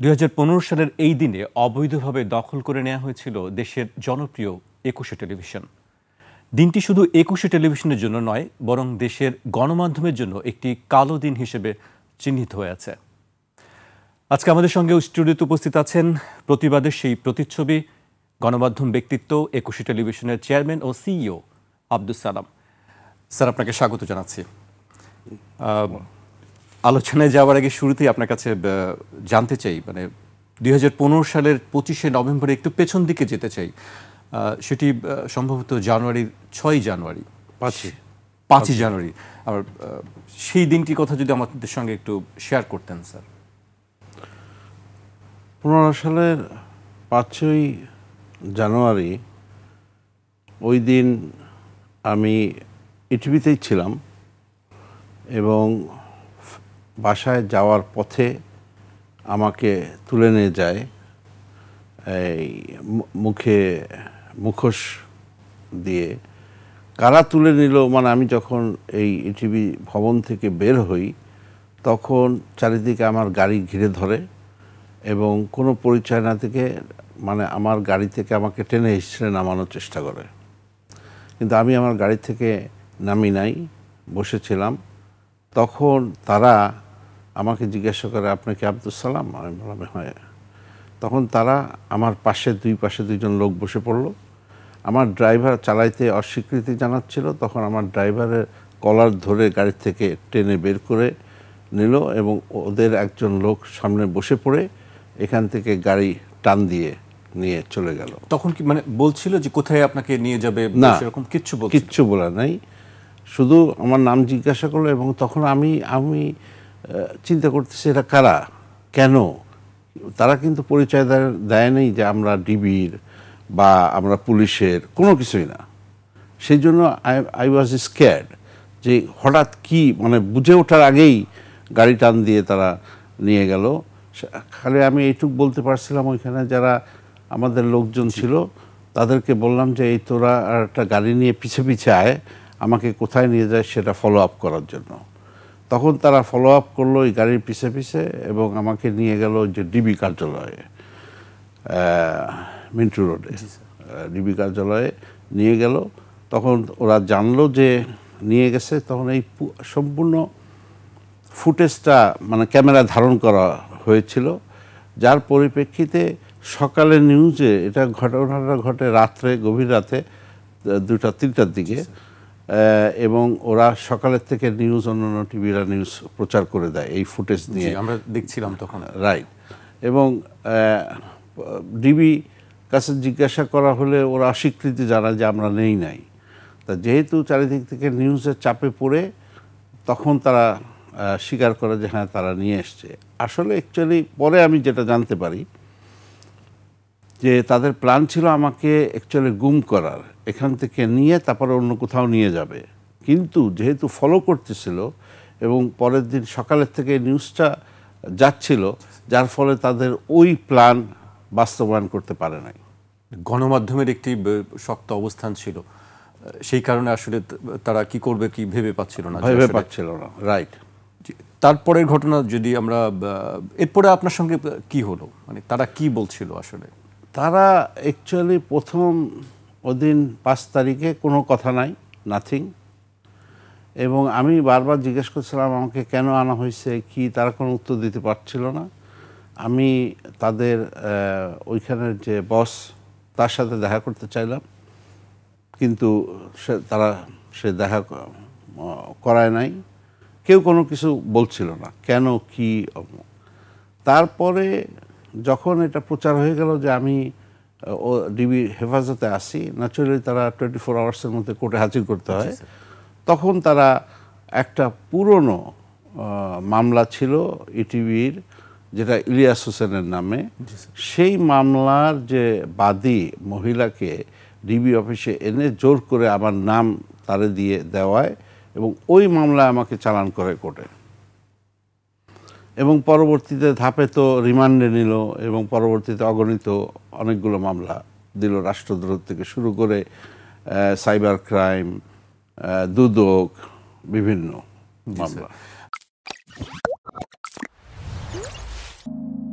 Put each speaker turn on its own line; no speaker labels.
২০১৫ সালের এই দিনে অবৈধভাবে দখল করে নেওয়া হয়েছিল দেশের জনপ্রিয় ২১শে টেলিভিশন। দিনটি শুধু ২১শে টেলিভিশনের জন্য নয়, বরং দেশের গণমাধ্যমের জন্য একটি কালো দিন হিসেবে চিহ্নিত হয়ে আছে। আজকে আমাদের সঙ্গে স্টুডিওতে উপস্থিত আছেন প্রতিবাদের সেই প্রতিচ্ছবি, গণমাধ্যম ব্যক্তিত্ব, ২১শে টেলিভিশনের চেয়ারম্যান ও সিইও আব্দুস সালাম। স্যার, আপনাকে স্বাগত জানাচ্ছি। আলোচনায় যাওয়ার আগে শুরুতেই আপনার কাছে জানতে চাই, ২০১৫ সালের ২৫শে নভেম্বরে একটু পেছন দিকে যেতে চাই। সেটি সম্ভবত জানুয়ারির ৬ জানুয়ারি, ৫ই জানুয়ারি। আর সেই দিনটির কথা যদি আমাদের সঙ্গে একটু শেয়ার করতেন স্যার।
১৫ সালের ৫ই জানুয়ারি, ওই দিন আমি ইটিভিতেই ছিলাম এবং বাসায় যাওয়ার পথে আমাকে তুলে নিয়ে যায় এই মুখে মুখোশ দিয়ে। কারা তুলে নিল, আমি যখন এই ইটিভি ভবন থেকে বের হই তখন চারিদিকে আমার গাড়ি ঘিরে ধরে এবং কোনো পরিচয় না থেকে আমার গাড়ি থেকে আমাকে টেনে হিঁচড়ে নামানোর চেষ্টা করে। কিন্তু আমি আমার গাড়ি থেকে নামি নাই, বসেছিলাম। তখন তারা আমাকে জিজ্ঞাসা করে, আপনি কি আব্দুস সালাম? আমি বললাম হ্যাঁ। তখন তারা আমার দুই পাশে দুইজন লোক বসে পড়ল। আমার ড্রাইভার চালাইতে অস্বীকৃতি জানাচ্ছিল, তখন আমার ড্রাইভারের কলার ধরে গাড়ি থেকে টেনে বের করে নিল এবং ওদের একজন লোক সামনে বসে পড়ে এখান থেকে গাড়ি টান দিয়ে নিয়ে চলে গেল।
তখন কি বলছিল যে কোথায় আপনাকে নিয়ে যাবে?
না,
সেরকম
কিচ্ছু বলা নাই, শুধু আমার নাম জিজ্ঞাসা করলো। এবং তখন আমি চিন্তা করতেছি এরা কারা, কেন? তারা কিন্তু পরিচয় দেয় নেই যে আমরা ডিবির বা আমরা পুলিশের, কোনো কিছুই না। সেই জন্য আই ওয়াজ স্কেয়ার্ড যে হঠাৎ কি বুঝে ওঠার আগেই গাড়ি টান দিয়ে তারা নিয়ে গেল। খালি আমি এইটুক বলতে পারছিলাম, ওইখানে যারা আমাদের লোকজন ছিল তাদেরকে বললাম যে এই তোরা আর একটা গাড়ি নিয়ে পিছে পিছে আয়, আমাকে কোথায় নিয়ে যায় সেটা ফলো আপ করার জন্য। তখন তারা ফলো আপ করলো এই গাড়ির পিছে পিছে এবং আমাকে নিয়ে গেল যে ডিবি কার্যালয়ে, মিন্টু রোডে ডিবি কার্যালয়ে নিয়ে গেল। তখন ওরা জানলো যে নিয়ে গেছে। তখন এই সম্পূর্ণ ফুটেজটা ক্যামেরা ধারণ করা হয়েছিল, যার পরিপ্রেক্ষিতে সকালে নিউজে এটা ঘটনাটা ঘটে রাত্রে, গভীর রাতে 2টা-3টার দিকে। এবং ওরা সকালের থেকে নিউজ, অন্যান্য টিভিরা নিউজ প্রচার করে দেয় এই ফুটেজ নিয়ে,
আমরা দেখছিলাম তখন।
রাইট। এবং ডিবি কাছে জিজ্ঞাসা করা হলে ওরা অস্বীকৃতি জানায় যে আমরা নেই নাই। তা যেহেতু চারিদিক থেকে নিউজের চাপে পড়ে তখন তারা স্বীকার করে যে হ্যাঁ তারা নিয়ে এসছে। আসলে অ্যাকচুয়ালি পরে আমি যেটা জানতে পারি যে তাদের প্ল্যান ছিল আমাকে অ্যাকচুয়ালি গুম করার, এখান থেকে নিয়ে তারপরে অন্য কোথাও নিয়ে যাবে। কিন্তু যেহেতু ফলো করতেছিল এবং পরের দিন সকালের থেকে নিউজটা যাচ্ছিল, যার ফলে তাদের ওই প্ল্যান বাস্তবায়ন করতে পারে নাই।
গণমাধ্যমের একটি শক্ত অবস্থান ছিল, সেই কারণে আসলে তারা কি করবে কি ভেবে পাচ্ছিল না।
রাইট।
তারপরের ঘটনা যদি আমরা, এরপরে আপনার সঙ্গে কি হলো, তারা কি বলছিল আসলে?
তারা অ্যাকচুয়ালি প্রথম ওদিন 5 তারিখে কোনো কথা নাই, নাথিং। এবং আমি বারবার জিজ্ঞেস করছিলাম আমাকে কেন আনা হয়েছে কি, তারা কোনো উত্তর দিতে পারছিল না। আমি তাদের ওইখানের যে বস তার সাথে দেখা করতে চাইলাম, কিন্তু সে দেখা করায় নাই। কেউ কোনো কিছু বলছিল না, কেন কি। তারপরে যখন এটা প্রচার হয়ে গেল যে আমি ডিবি হেফাজতে আসি, ন্যাচুরালি তারা 24 আওয়ার্সের মধ্যে কোর্টে হাজির করতে হয়। তখন তারা একটা পুরনো মামলা ছিল ইটিভির, যেটা ইলিয়াস হোসেনের নামে, সেই মামলার যে বাদী মহিলাকে ডিবি অফিসে এনে জোর করে আমার নাম তারে দিয়ে দেওয়ায় এবং ওই মামলায় আমাকে চালান করে কোর্টে। এবং পরবর্তীতে ধাপে তো রিমান্ডে নিল এবং পরবর্তীতে অগণিত অনেকগুলো মামলা দিল, রাষ্ট্রদ্রোহ থেকে শুরু করে সাইবার ক্রাইম, দুদক, বিভিন্ন মামলা।